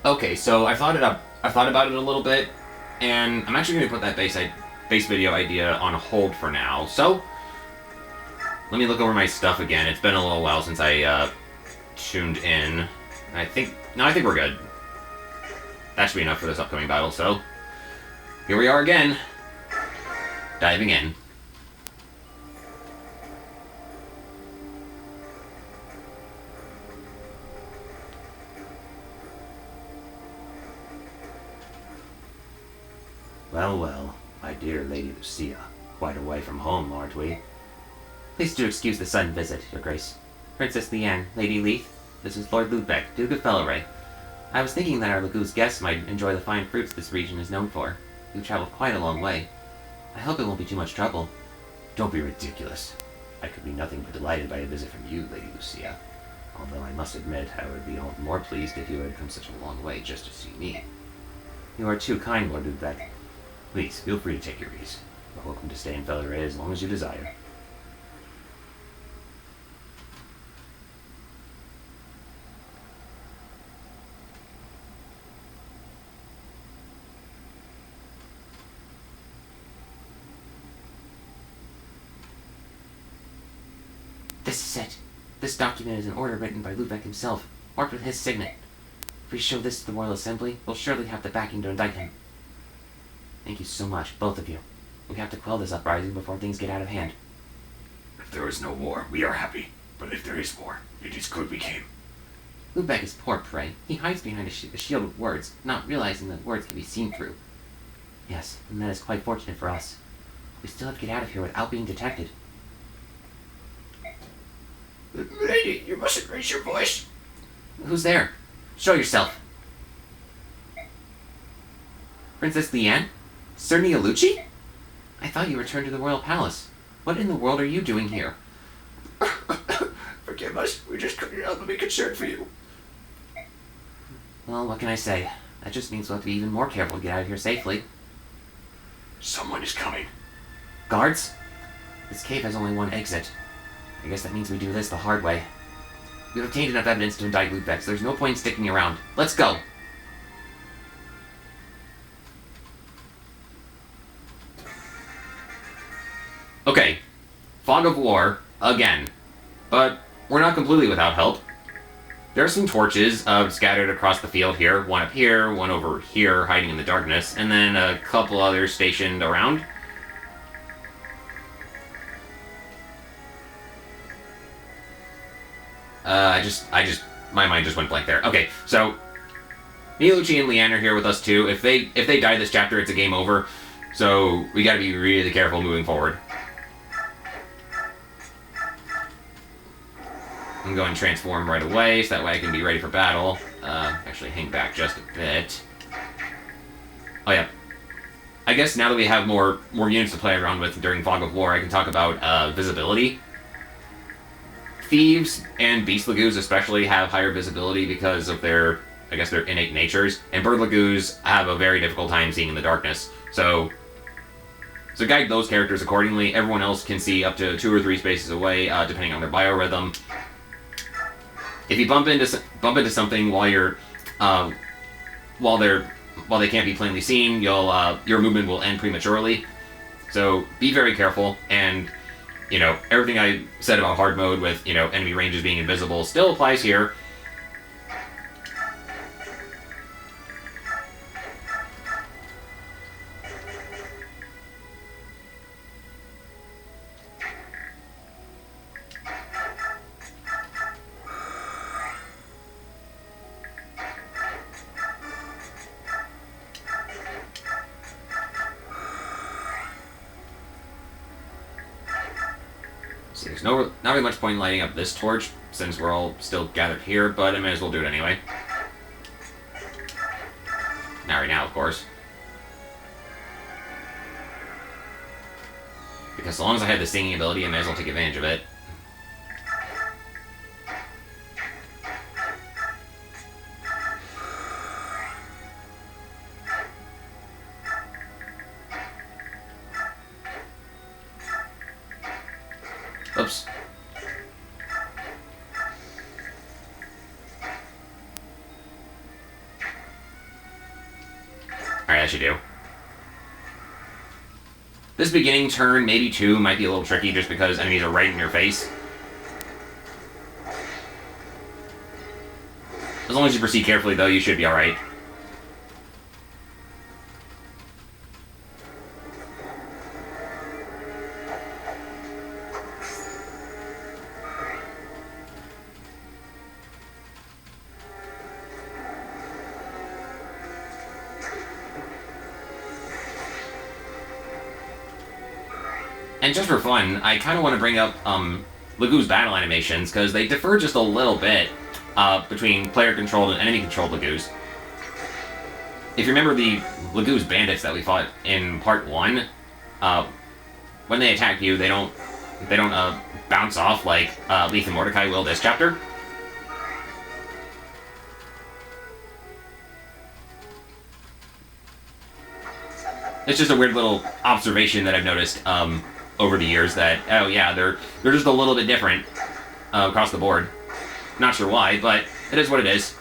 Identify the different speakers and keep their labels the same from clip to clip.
Speaker 1: Okay, so I thought about it a little bit, and I'm actually going to put that base video idea on hold for now. So let me look over my stuff again. It's been a little while since I tuned in. I think we're good. That should be enough for this upcoming battle. So here we are again, diving in.
Speaker 2: Well, well, my dear Lady Lucia. Quite away from home, aren't we? Please do excuse the sudden visit, Your Grace. Princess Leanne, Lady Leith, this is Lord Ludveck, Duke of Felleray. I was thinking that our Lagoo's guests might enjoy the fine fruits this region is known for. You've traveled quite a long way. I hope it won't be too much trouble.
Speaker 3: Don't be ridiculous. I could be nothing but delighted by a visit from you, Lady Lucia. Although I must admit, I would be all the more pleased if you had come such a long way just to see me.
Speaker 2: You are too kind, Lord Ludveck.
Speaker 3: Please, feel free to take your ease. You're welcome to stay in Felleray as long as you desire.
Speaker 2: This is it. This document is an order written by Ludveck himself, marked with his signet. If we show this to the Royal Assembly, we'll surely have the backing to indict him. Thank you so much, both of you. We have to quell this uprising before things get out of hand.
Speaker 4: If there is no war, we are happy. But if there is war, it is good we came.
Speaker 2: Ludveck is poor prey. He hides behind a shield with words, not realizing that words can be seen through. Yes, and that is quite fortunate for us. We still have to get out of here without being detected.
Speaker 4: Lady, you mustn't raise your voice.
Speaker 2: Who's there? Show yourself. Princess Leanne? Cernia Lucci? I thought you returned to the royal palace. What in the world are you doing here?
Speaker 4: Forgive us, we just couldn't help but be concerned for you.
Speaker 2: Well, what can I say? That just means we'll have to be even more careful to get out of here safely.
Speaker 4: Someone is coming.
Speaker 2: Guards? This cave has only one exit. I guess that means we do this the hard way. We've obtained enough evidence to indict Ludveck, so there's no point in sticking around. Let's go!
Speaker 1: Okay, fog of war again, but we're not completely without help. There are some torches scattered across the field here, one up here, one over here hiding in the darkness, and then a couple others stationed around. My mind just went blank there. Okay, so Lucia and Leanne are here with us too. If they die this chapter, it's a game over. So we got to be really careful moving forward. I'm going to transform right away, so that way I can be ready for battle. Actually, hang back just a bit. Oh yeah. I guess now that we have more units to play around with during Fog of War, I can talk about visibility. Thieves and Beast Lagoos especially have higher visibility because of their innate natures, and Bird Lagoos have a very difficult time seeing in the darkness. So guide those characters accordingly. Everyone else can see up to 2 or 3 spaces away, depending on their biorhythm. If you bump into something while you're while they can't be plainly seen, your movement will end prematurely. So be very careful, and everything I said about hard mode with enemy ranges being invisible still applies here. So there's not really much point in lighting up this torch, since we're all still gathered here, but I may as well do it anyway. Not right now, of course. Because so long as I have the singing ability, I may as well take advantage of it. Oops. should do. This beginning turn, maybe 2, might be a little tricky just because enemies are right in your face. As long as you proceed carefully, though, you should be alright. And just for fun, I kind of want to bring up Lagoo's battle animations, because they differ just a little bit between player-controlled and enemy-controlled Lagoos. If you remember the Lagoo's bandits that we fought in Part 1, when they attack you, they don't bounce off like Leith and Mordecai will this chapter. It's just a weird little observation that I've noticed over the years that, oh yeah, they're just a little bit different across the board. Not sure why, but it is what it is.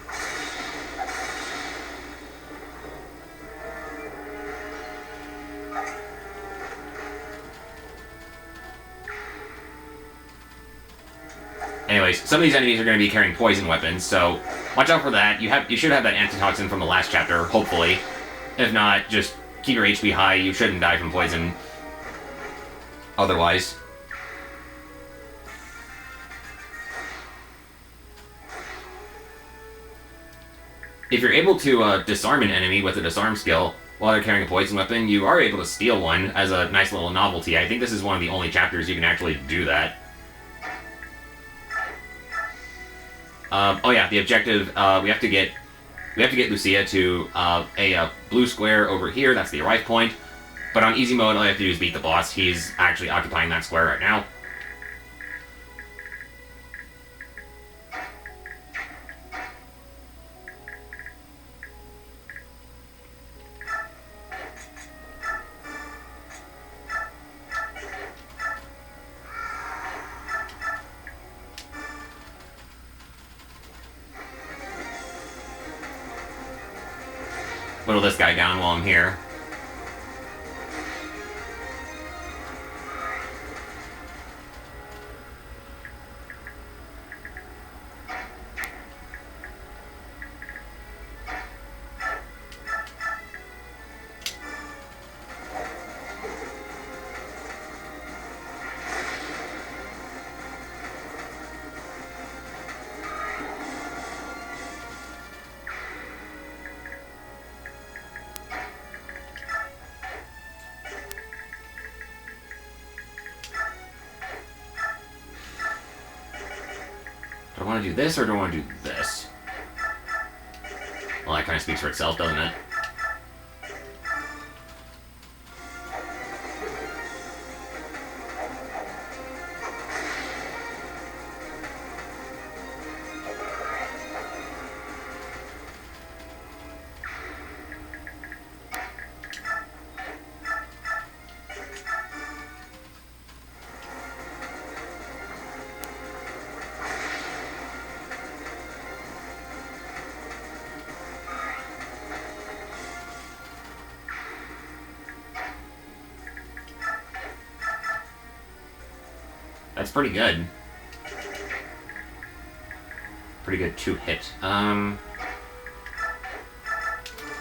Speaker 1: Anyways, some of these enemies are going to be carrying poison weapons, so watch out for that. You should have that antitoxin from the last chapter, hopefully. If not, just keep your HP high. You shouldn't die from poison otherwise. If you're able to disarm an enemy with a disarm skill while they're carrying a poison weapon, you are able to steal one as a nice little novelty. I think this is one of the only chapters you can actually do that. Oh yeah, the objective, we have to get Lucia to a blue square over here. That's the arrive point. But on easy mode, all you have to do is beat the boss. He's actually occupying that square right now. Whittle this guy down while I'm here. Do I want to do this, or do I want to do this? Well, that kind of speaks for itself, doesn't it? That's pretty good. Pretty good 2-hit.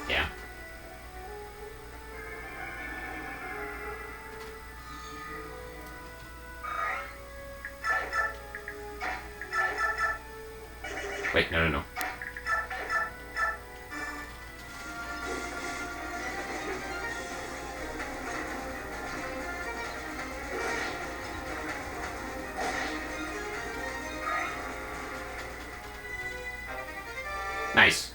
Speaker 1: Yeah. Wait, no. Nice.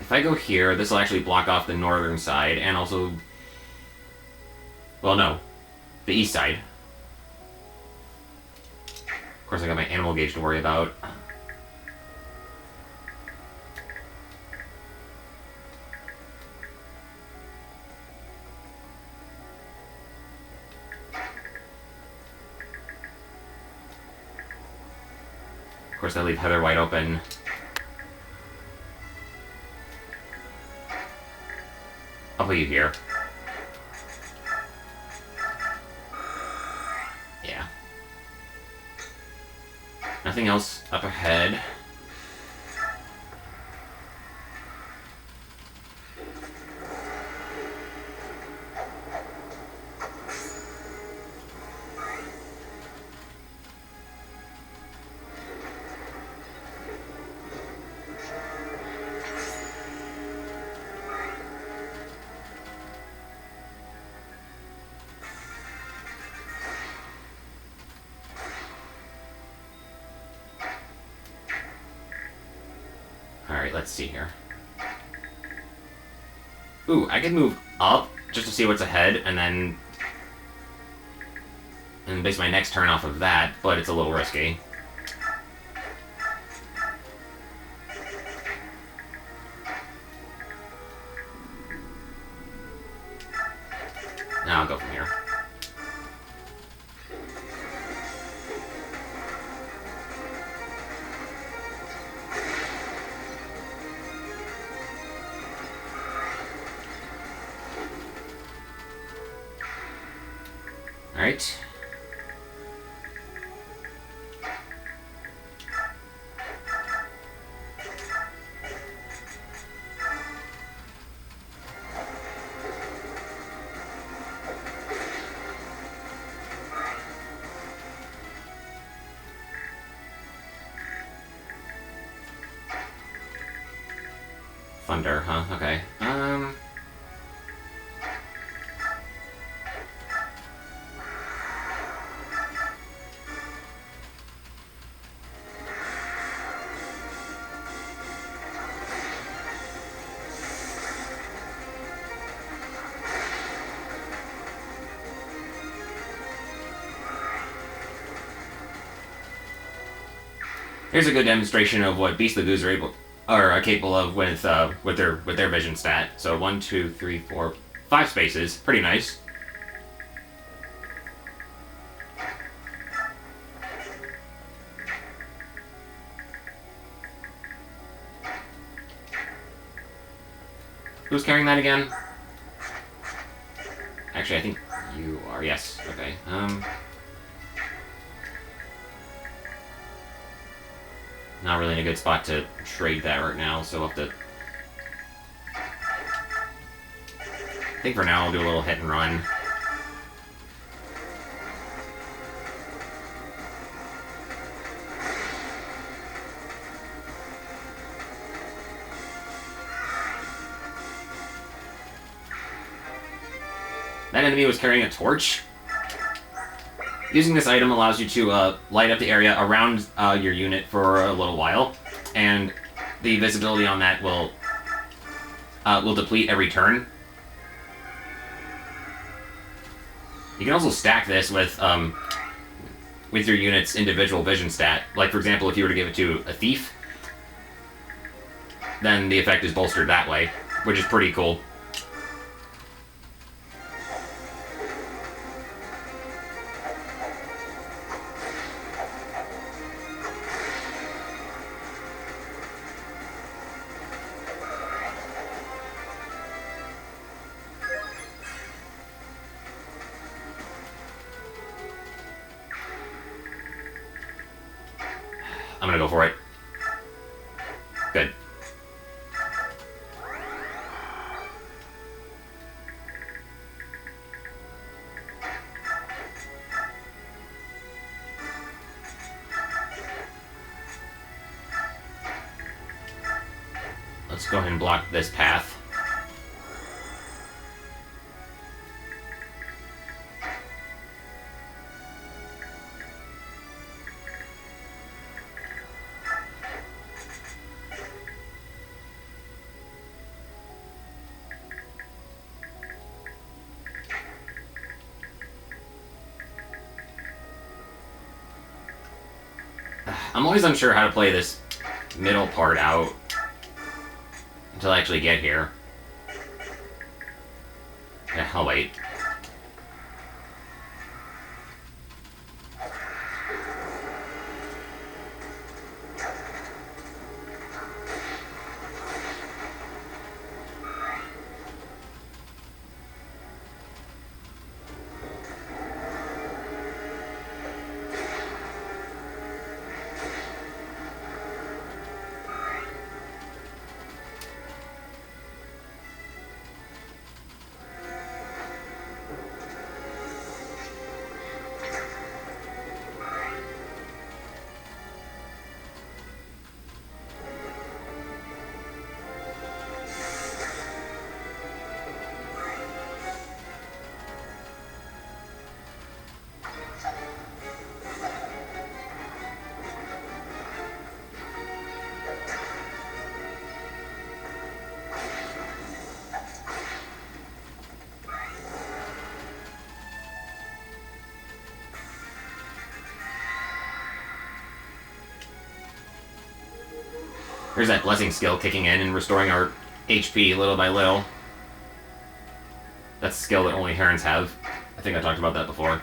Speaker 1: If I go here, this will actually block off the northern side, and also... Well, no. The east side. Of course, I got my animal gauge to worry about. course, they leave Heather wide open. I'll put you here. Yeah. Nothing else up ahead. Alright, let's see here. Ooh, I could move up just to see what's ahead, and then base my next turn off of that, but it's a little risky. Now I'll go from here. Alright. Thunder, huh? Okay. Here's a good demonstration of what Beast Lagoons are capable of with their vision stat. So 1, 2, 3, 4, 5 spaces, pretty nice. Who's carrying that again? Actually, I think you are. Yes. Okay. Not really in a good spot to trade that right now, so we'll have to... I think for now I'll do a little hit and run. That enemy was carrying a torch. Using this item allows you to light up the area around your unit for a little while, and the visibility on that will deplete every turn. You can also stack this with your unit's individual vision stat. Like, for example, if you were to give it to a thief, then the effect is bolstered that way, which is pretty cool. I'm gonna go for it. Good. Let's go ahead and block this path. I'm always unsure how to play this middle part out until I actually get here. Yeah, I'll wait. There's that blessing skill kicking in and restoring our HP little by little. That's a skill that only herons have. I think I talked about that before.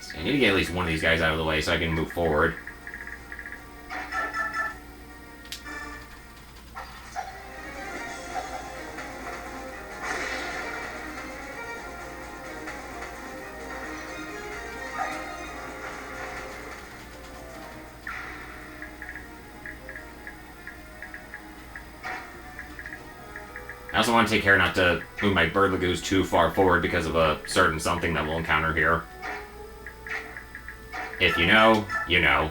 Speaker 1: So I need to get at least one of these guys out of the way so I can move forward. I also want to take care not to move my bird lagoons too far forward because of a certain something that we'll encounter here. If you know, you know.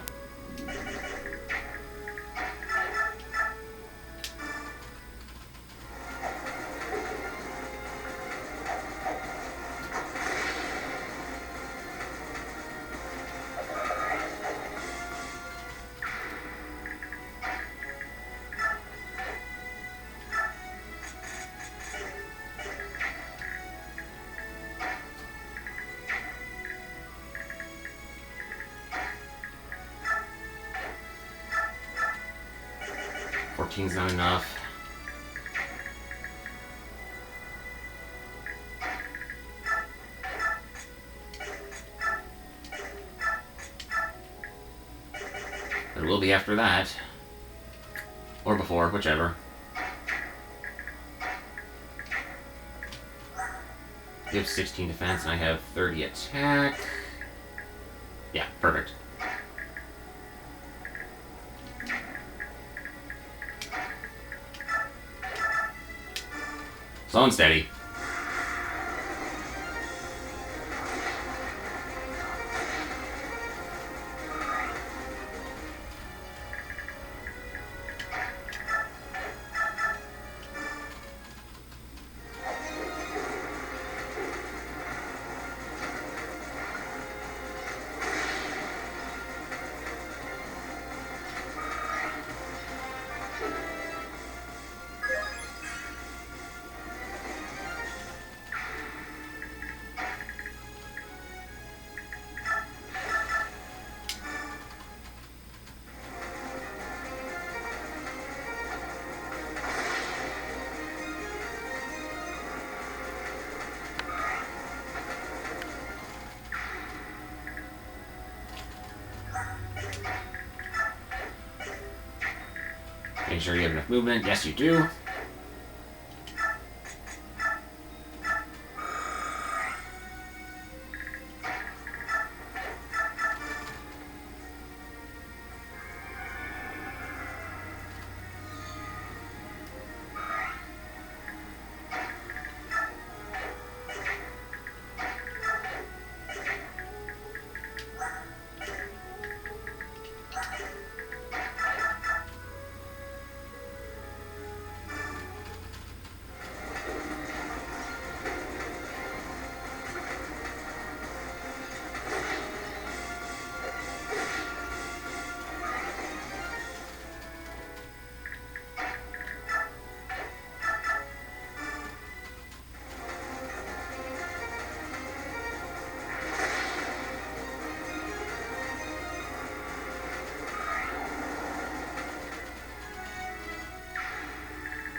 Speaker 1: Is not enough. It will be after that. Or before, whichever. You have 16 defense and I have 30 attack. Yeah, perfect. Slow and steady. Make sure you have enough movement. Yes, you do.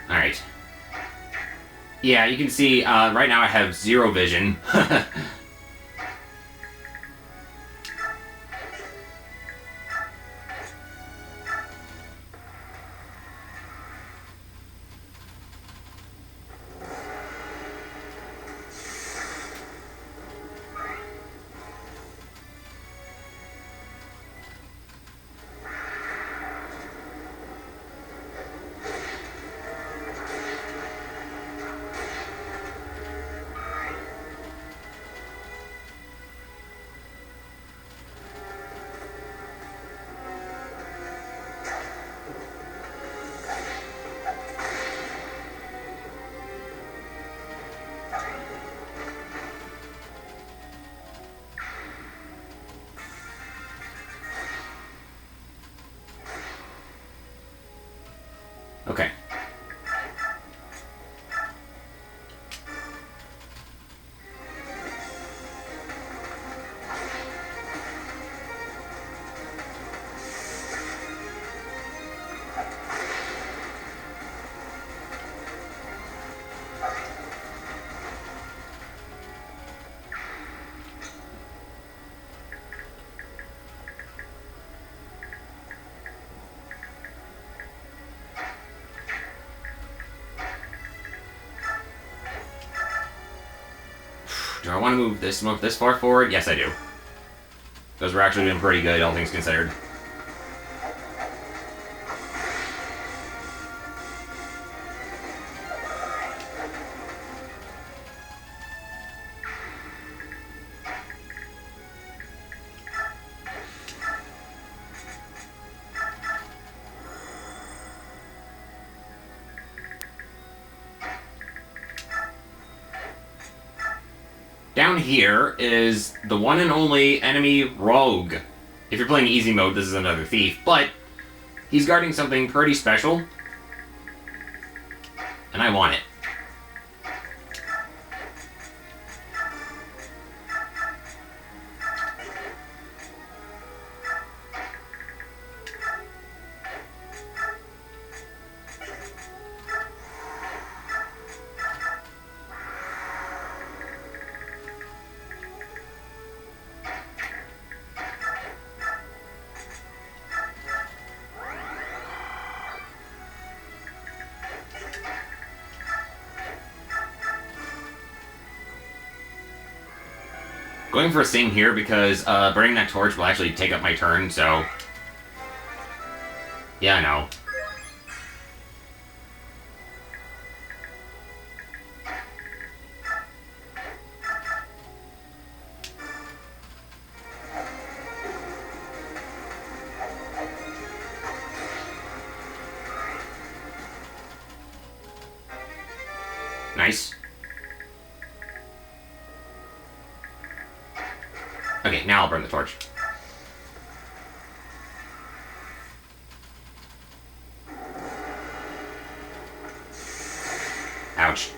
Speaker 1: Alright. Yeah, you can see, right now I have 0 vision. do I want to move this far forward? Yes, I do. Because we're actually doing pretty good, all things considered. Down here is the one and only enemy Rogue. If you're playing easy mode, this is another thief, but he's guarding something pretty special, and I want it. Going for a sing here because burning that torch will actually take up my turn, so... Yeah, I know. Nice. Okay, now I'll burn the torch. Ouch.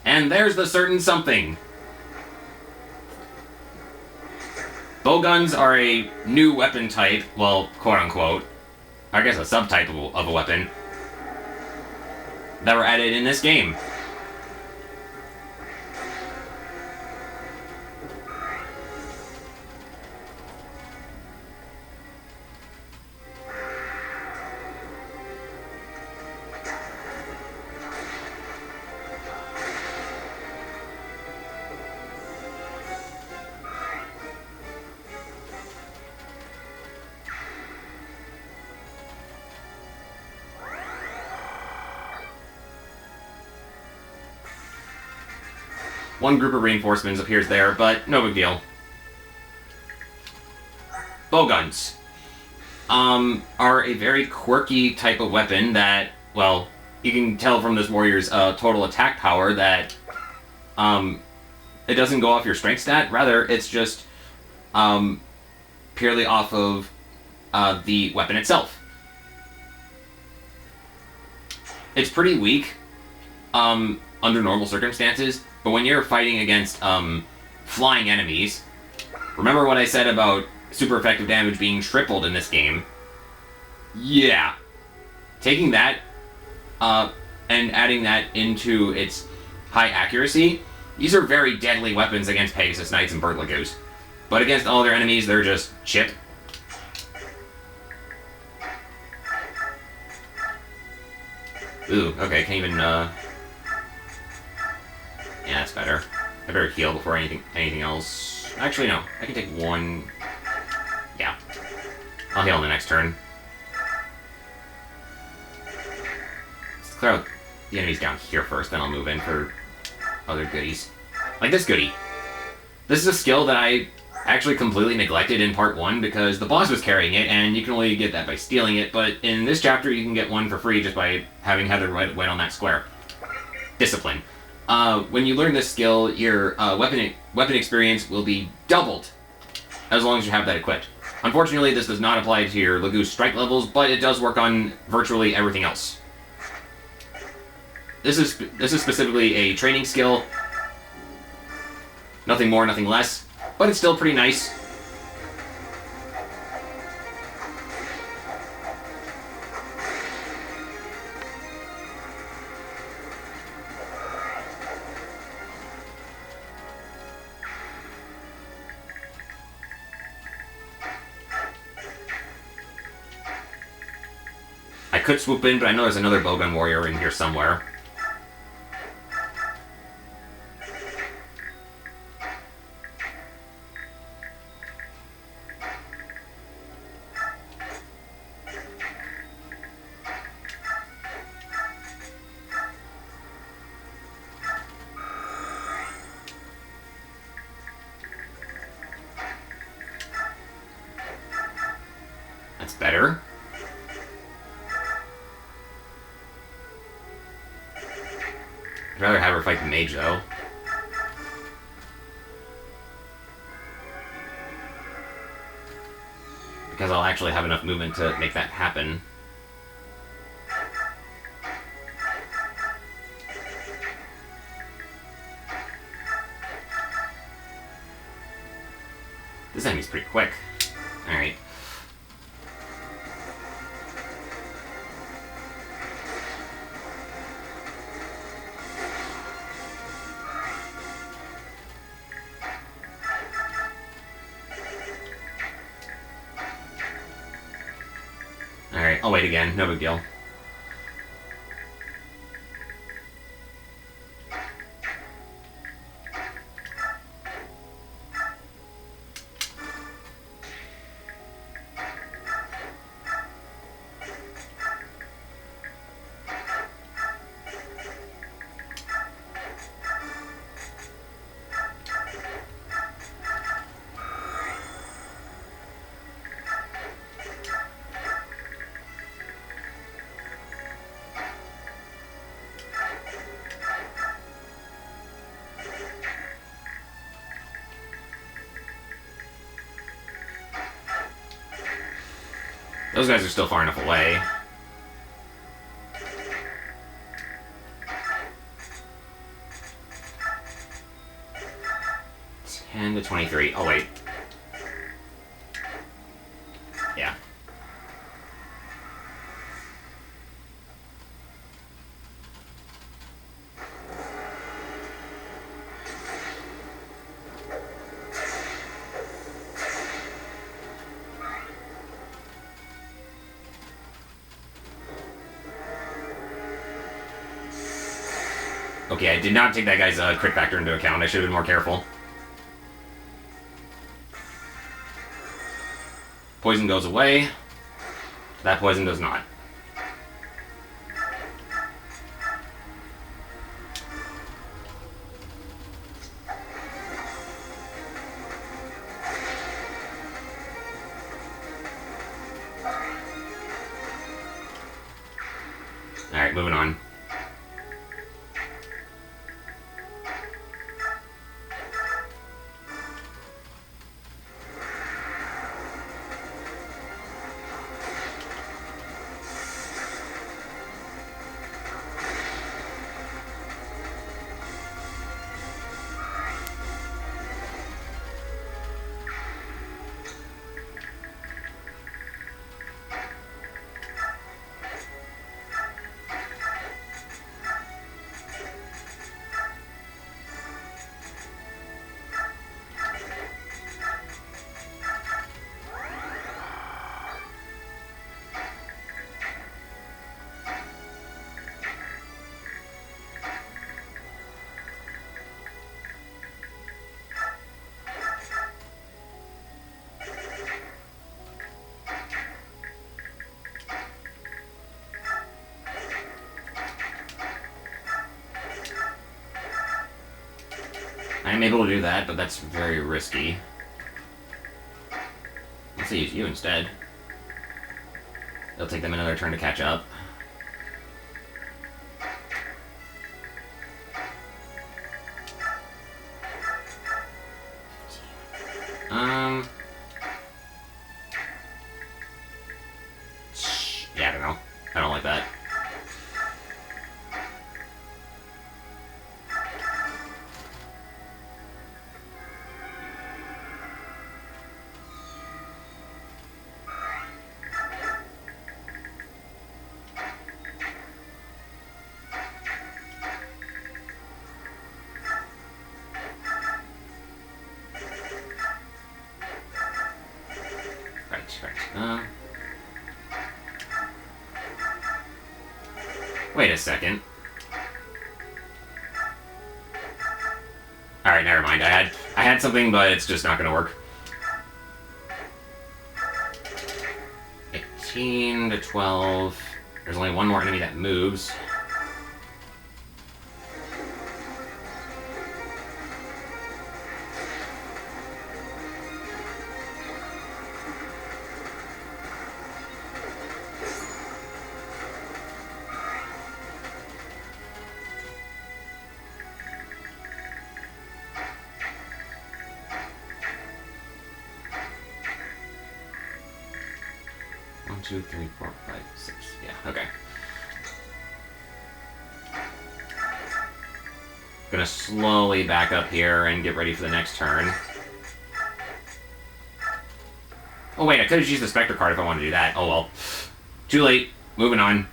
Speaker 1: And there's the certain something. Bowguns are a new weapon type, well, quote-unquote. I guess a subtype of a weapon that were added in this game. One group of reinforcements appears there, but no big deal. Bowguns are a very quirky type of weapon that, well, you can tell from this warrior's total attack power that it doesn't go off your strength stat. Rather, it's just purely off of the weapon itself. It's pretty weak under normal circumstances, but when you're fighting against flying enemies, remember what I said about super effective damage being tripled in this game? Yeah. Taking that and adding that into its high accuracy, these are very deadly weapons against Pegasus Knights and Bertlagoos. But against all their enemies, they're just chip. Ooh, okay, can't even, yeah, that's better. I better heal before anything else. Actually, no. I can take one. Yeah. I'll heal in the next turn. Let's clear out the enemies down here first, then I'll move in for other goodies. Like this goodie. This is a skill that I actually completely neglected in part 1 because the boss was carrying it, and you can only get that by stealing it, but in this chapter you can get one for free just by having Heather wait on that square. Discipline. When you learn this skill, your weapon experience will be doubled as long as you have that equipped. Unfortunately, this does not apply to your Lagoose strike levels, but it does work on virtually everything else. This is specifically a training skill. Nothing more, nothing less, but it's still pretty nice. I could swoop in, but I know there's another bowgun warrior in here somewhere. better. I'd rather have her fight the mage, though. Because I'll actually have enough movement to make that happen. This enemy's pretty quick. Alright. Alright, I'll wait again. No big deal. Those guys are still far enough away. $10 to 23. Oh, wait. Yeah. Okay, I did not take that guy's crit factor into account. I should have been more careful. Poison goes away. That poison does not. Alright, moving on. I'm able to do that, but that's very risky. Let's use you instead. It'll take them another turn to catch up. Yeah, I don't know. I don't like that. Right. Wait a second. Alright, never mind. I had something, but it's just not gonna work. 18 to 12. There's only one more enemy that moves. 1, 2, 3, 4, 5, 6. Yeah, okay. Gonna slowly back up here and get ready for the next turn. Oh wait, I could have used the Spectre card if I wanted to do that. Oh well. Too late. Moving on.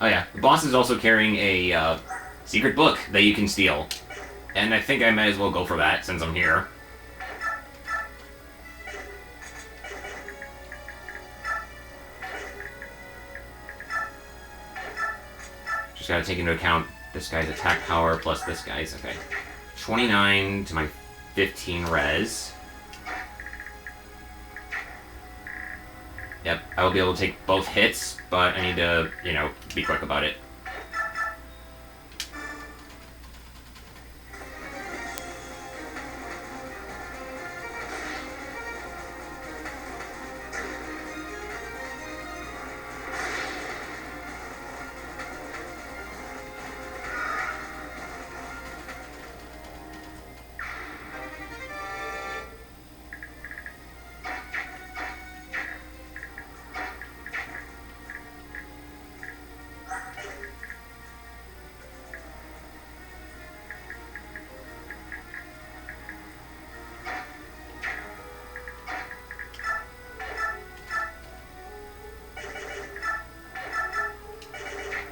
Speaker 1: Oh yeah, the boss is also carrying a secret book that you can steal. And I think I might as well go for that since I'm here. Just gotta take into account this guy's attack power plus this guy's. Okay. 29 to my 15 res. Yep, I will be able to take both hits, but I need to, you know, be quick about it.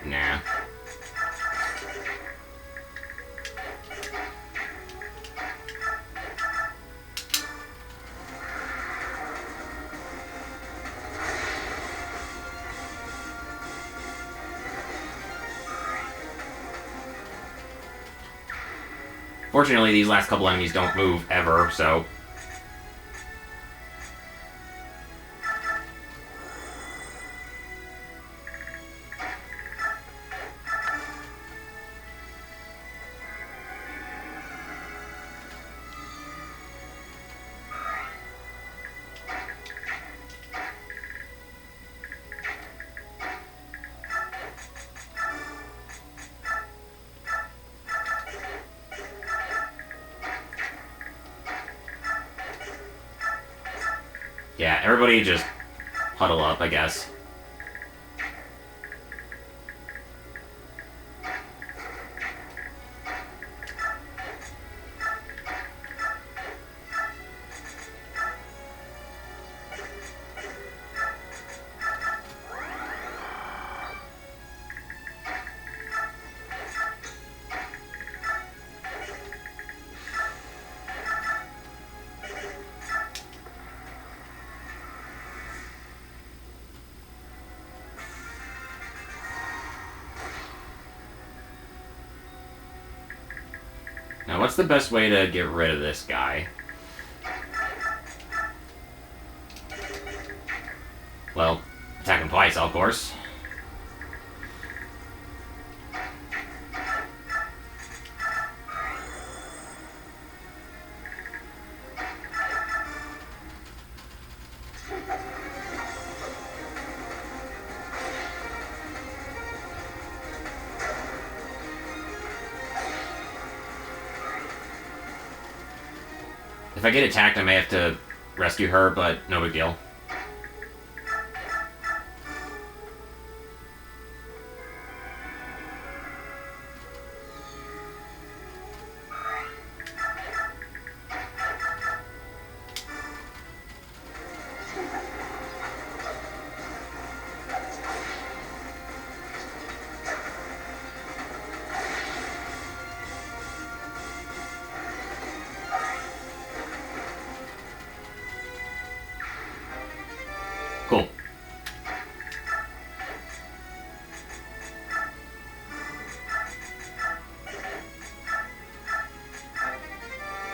Speaker 1: Nah. Fortunately, these last couple enemies don't move ever, so... Yeah, everybody just huddle up, I guess. Now, what's the best way to get rid of this guy? Well, attack him twice, of course. If I get attacked, I may have to rescue her, but no big deal. Cool.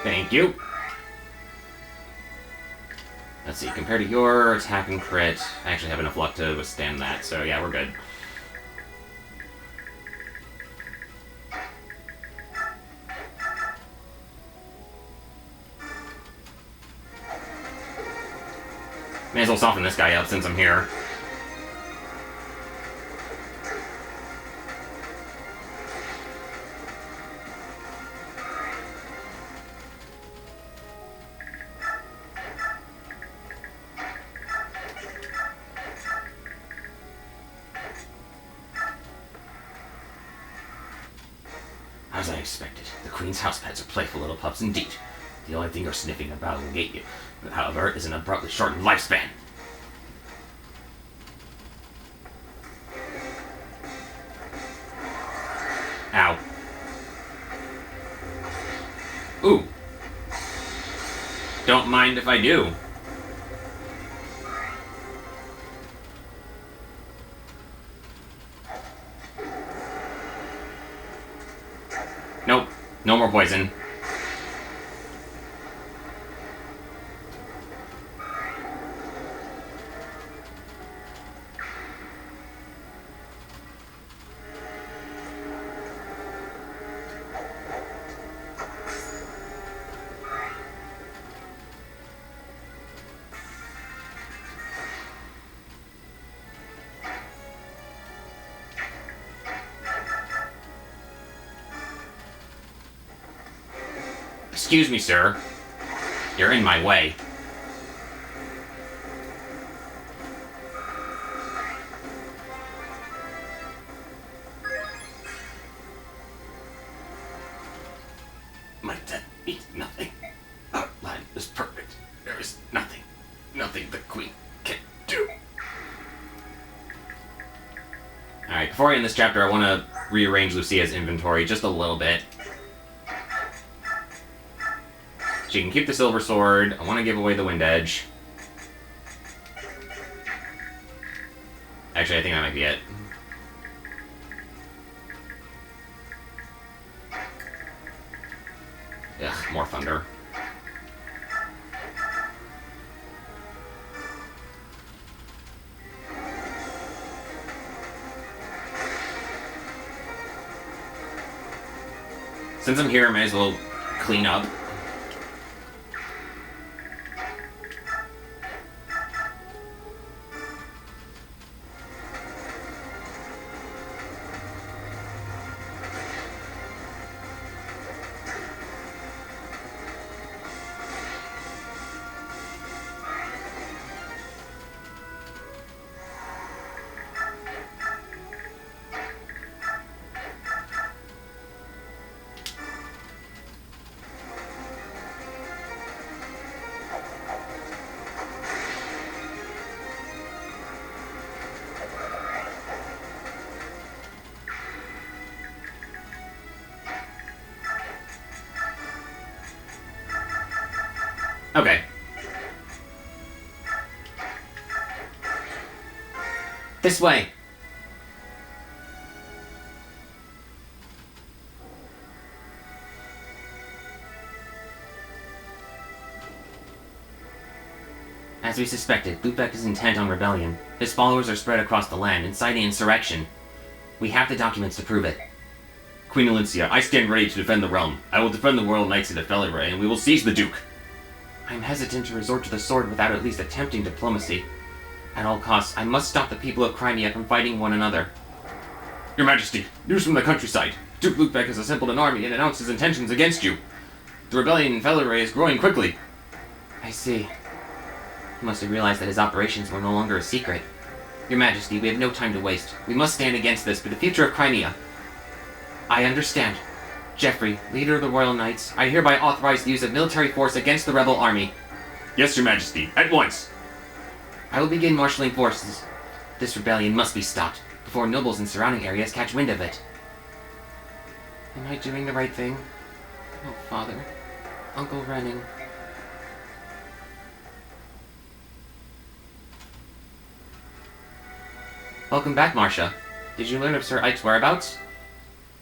Speaker 1: Thank you. Let's see, compared to your attack and crit, I actually have enough luck to withstand that, so yeah, we're good. May as well soften this guy up since I'm here.
Speaker 3: As I expected, the Queen's house pets are playful little pups indeed. The only thing you're sniffing about will gate you, however, is an abruptly shortened lifespan.
Speaker 1: Ow. Ooh. Don't mind if I do. Nope. No more poison. Excuse me, sir. You're in my way.
Speaker 4: My death means nothing. Our plan is perfect. There is nothing the Queen can do.
Speaker 1: Alright, before I end this chapter, I want to rearrange Lucia's inventory just a little bit. She can keep the silver sword. I want to give away the wind edge. Actually, I think that might be it. Ugh, more thunder. Since I'm here, I might as well clean up. Okay. This way.
Speaker 2: As we suspected, Ludveck is intent on rebellion. His followers are spread across the land, inciting insurrection. We have the documents to prove it.
Speaker 1: Queen Elincia, I stand ready to defend the realm. I will defend the royal knights of the Felirae, and we will seize the Duke.
Speaker 2: I am hesitant to resort to the sword without at least attempting diplomacy. At all costs, I must stop the people of Crimea from fighting one another.
Speaker 1: Your Majesty, news from the countryside. Duke Ludveck has assembled an army and announced his intentions against you. The rebellion in Felirae is growing quickly.
Speaker 2: I see. He must have realized that his operations were no longer a secret. Your Majesty, we have no time to waste. We must stand against this for the future of Crimea. I understand. Geoffrey, leader of the Royal Knights, I hereby authorize the use of military force against the rebel army.
Speaker 1: Yes, Your Majesty, at once.
Speaker 2: I will begin marshalling forces. This rebellion must be stopped before nobles in surrounding areas catch wind of it. Am I doing the right thing? Oh, Father. Uncle Renning. Welcome back, Marcia. Did you learn of Sir Ike's whereabouts?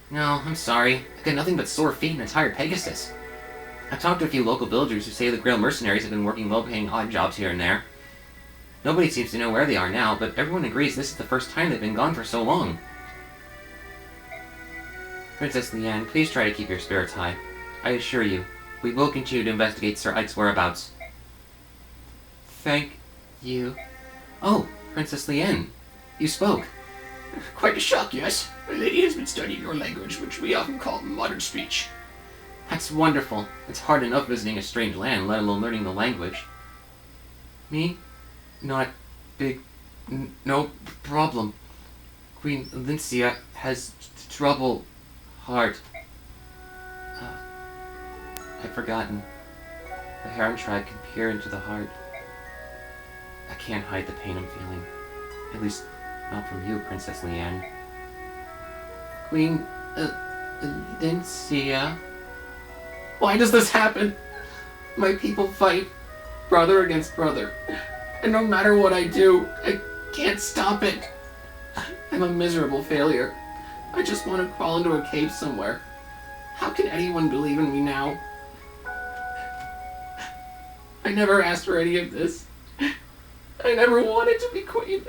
Speaker 2: No, I'm sorry. I got nothing but sore feet and a tired Pegasus. I've talked to a few local villagers who say the Grail mercenaries have been working low-paying odd jobs here and there. Nobody seems to know where they are now, but everyone agrees this is the first time they've been gone for so long. Princess Leanne, please try to keep your spirits high. I assure you, we will continue to investigate Sir Ike's whereabouts. Thank you. Oh, Princess Leanne, you spoke.
Speaker 4: Quite a shock, yes. My lady has been studying your language, which we often call modern speech.
Speaker 2: That's wonderful. It's hard enough visiting a strange land, let alone learning the language. Me? Not big... no problem. Queen Elincia has trouble... heart. I've forgotten. The Heron tribe can peer into the heart. I can't hide the pain I'm feeling. At least, not from you, Princess Leanne. Queen Elincia? Why does this happen? My people fight, brother against brother. And no matter what I do, I can't stop it. I'm a miserable failure. I just want to crawl into a cave somewhere. How can anyone believe in me now? I never asked for any of this. I never wanted to be queen.